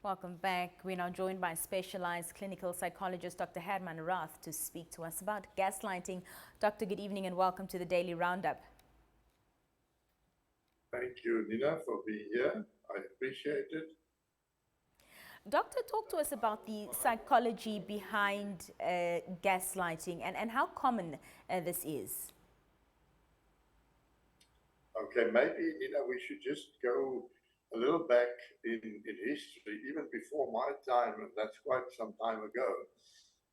Welcome back. We're now joined by specialized clinical psychologist Dr. Herman Raath to speak to us about gaslighting. Doctor, good evening and welcome to the Daily Roundup. Thank you, Nina, for being here. I appreciate it. Doctor, talk to us about the psychology behind gaslighting and how common this is. Okay, maybe, we should just go a little back in history, even before my time, and that's quite some time ago.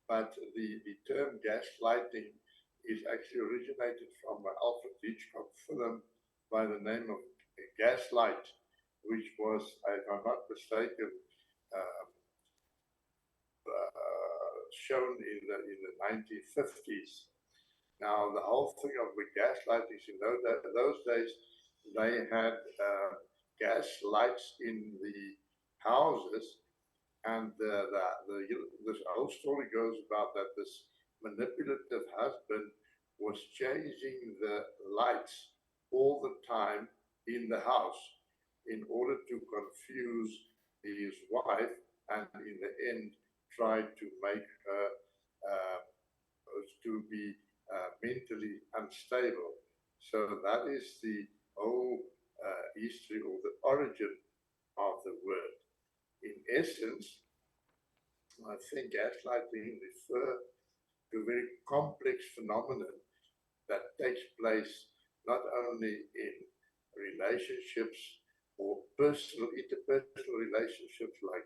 But the term gaslighting is actually originated from an Alfred Hitchcock film by the name of Gaslight, which was, if I'm not mistaken, uh, shown in the 1950s. Now, the whole thing of the gaslighting, those days, they had gas lights in the houses, and this whole story goes about that this manipulative husband was changing the lights all the time in the house in order to confuse his wife, and in the end tried to make her to be mentally unstable. So that is the whole history or the origin of the word. In essence, I think gaslighting refers to a very complex phenomenon that takes place not only in relationships or interpersonal relationships like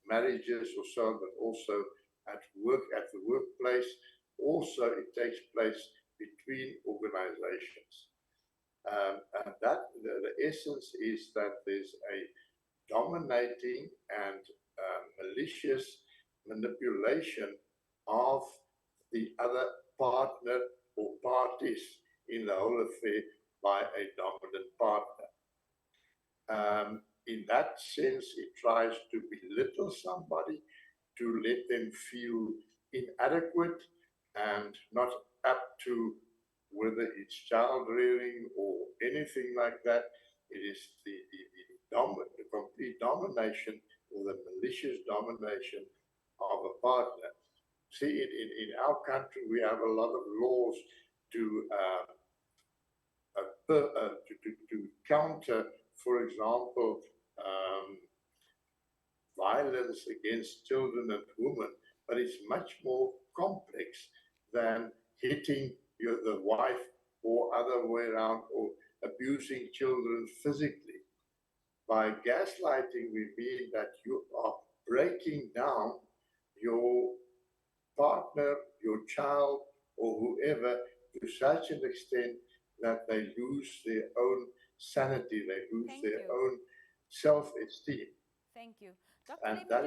marriages or so on, but also at work, at the workplace. Also, it takes place between organizations. And that the essence is that there's a dominating and malicious manipulation of the other partner or parties in the whole affair by a dominant partner. In that sense, it tries to belittle somebody, to let them feel inadequate and not up to whether it's child rearing or anything like that. It is the complete domination or the malicious domination of a partner. See, in our country, we have a lot of laws to counter, for example, violence against children and women, but it's much more complex than hitting the wife or other way around, or abusing children physically. By gaslighting, we mean that you are breaking down your partner, your child, or whoever to such an extent that they lose their own sanity, they lose their own self-esteem. Thank you. Doctor, And let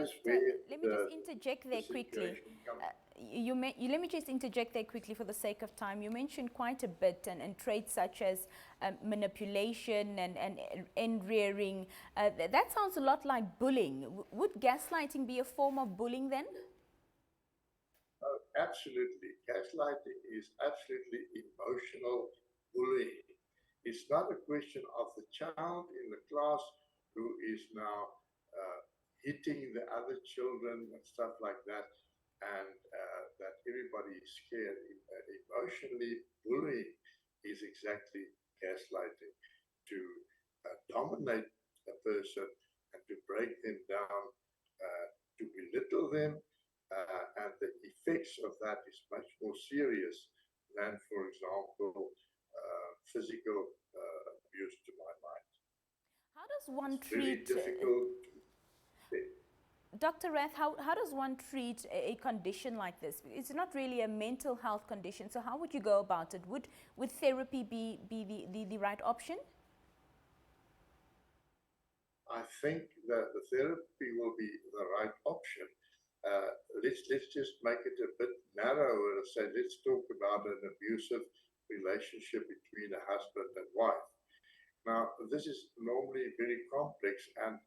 me just interject there quickly. Let me just interject there quickly for the sake of time. You mentioned quite a bit and traits such as manipulation and end-rearing. That sounds a lot like bullying. Would gaslighting be a form of bullying then? Absolutely. Gaslighting is absolutely emotional bullying. It's not a question of the child in the class who is now hitting the other children and stuff like that, and that everybody is scared. Emotionally bullying is exactly gaslighting, to dominate a person and to break them down, to belittle them, and the effects of that is much more serious than, for example, physical abuse, to my mind. How does one it's treat... Very difficult. Dr. Raath, how does one treat a condition like this? It's not really a mental health condition, so how would you go about it? Would therapy be the right option? I think that the therapy will be the right option. Let's just make it a bit narrower and say, let's talk about an abusive relationship between a husband and wife. Now, this is normally very complex, and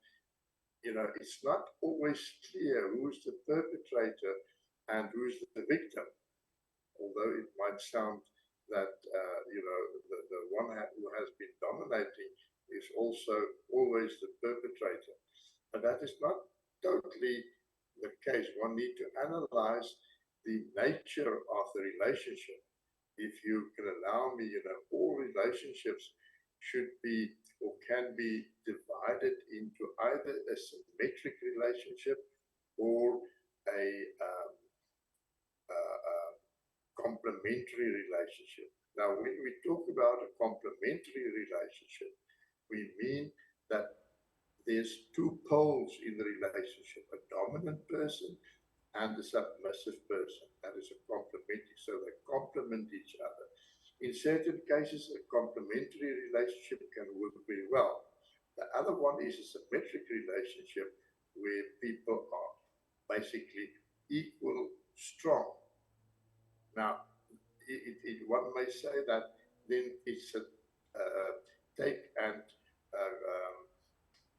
it's not always clear who's the perpetrator and who's the victim. Although it might sound that the one who has been dominating is also always the perpetrator. But that is not totally the case. One needs to analyze the nature of the relationship. If you can allow me, all relationships should be or can be divided into either a symmetric relationship or a, complementary relationship. Now, when we talk about a complementary relationship, we mean that there's two poles in the relationship, a dominant person and a submissive person. That is a complementary, so they complement each other. In certain cases, a complementary relationship can work very well. The other one is a symmetric relationship where people are basically equal strong. Now, one may say that then it's a take and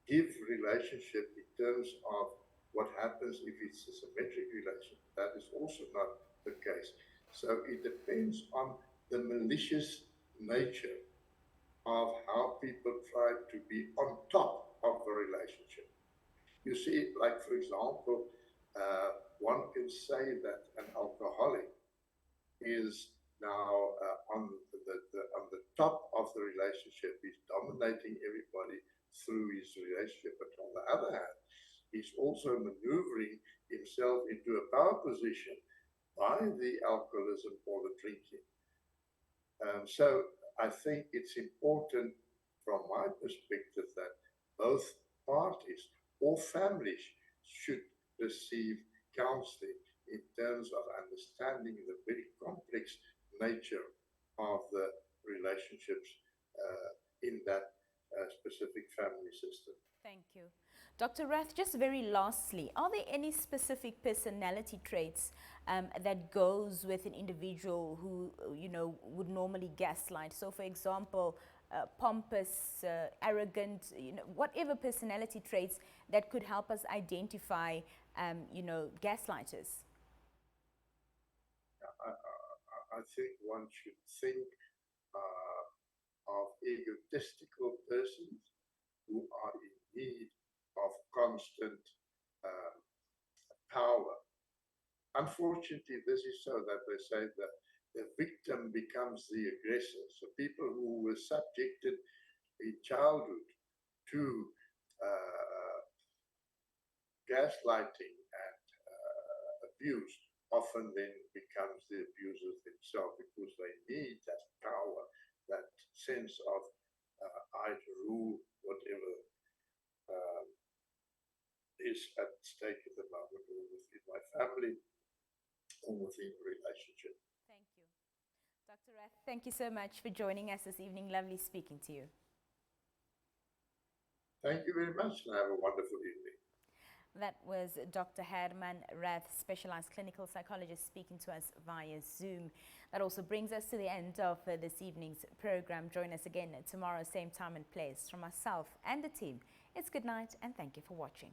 give relationship in terms of what happens if it's a symmetric relationship. That is also not the case. So it depends on the malicious nature of how people try to be on top of the relationship. You see, like for example, one can say that an alcoholic is now on the top of the relationship. He's dominating everybody through his relationship, but on the other hand, he's also maneuvering himself into a power position by the alcoholism or the drinking. So I think it's important from my perspective that both parties or families should receive counseling in terms of understanding the very complex nature of the relationships in that specific family system. Thank you. Dr. Raath, just very lastly, are there any specific personality traits that goes with an individual who, would normally gaslight? So, for example, pompous, arrogant, whatever personality traits that could help us identify, gaslighters? I think one should think of egotistical persons who are in need of constant power. Unfortunately, this is so that they say that the victim becomes the aggressor. So people who were subjected in childhood to gaslighting and abuse often then becomes the abusers themselves because they need that power, that sense of I rule whatever is at stake at the moment, or within my family, or within a relationship. Thank you. Dr. Raath, thank you so much for joining us this evening. Lovely speaking to you. Thank you very much, and have a wonderful evening. That was Dr. Herman Raath, specialized clinical psychologist, speaking to us via Zoom. That also brings us to the end of this evening's program. Join us again tomorrow, same time and place. From myself and the team, it's good night and thank you for watching.